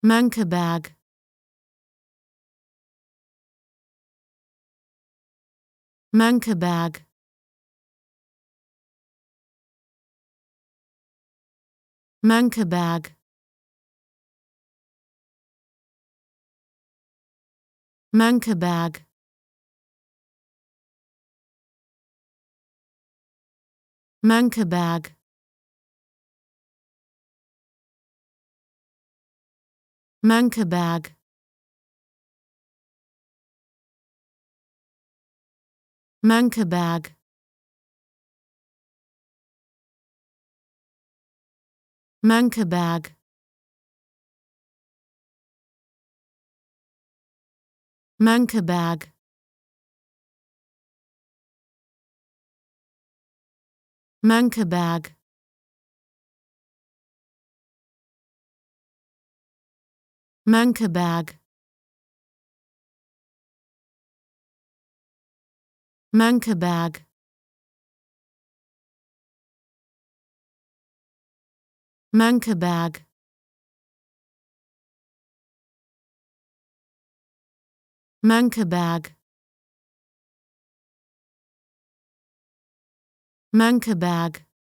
Mönkeberg, Mönkeberg, Mönkeberg, Mönkeberg, Mönkeberg, Mönkeberg, Mönkeberg, Mönkeberg, Mönkeberg, Mönkeberg, Mönkeberg, Mönkeberg, Mönkeberg, Mönkeberg, Mönkeberg,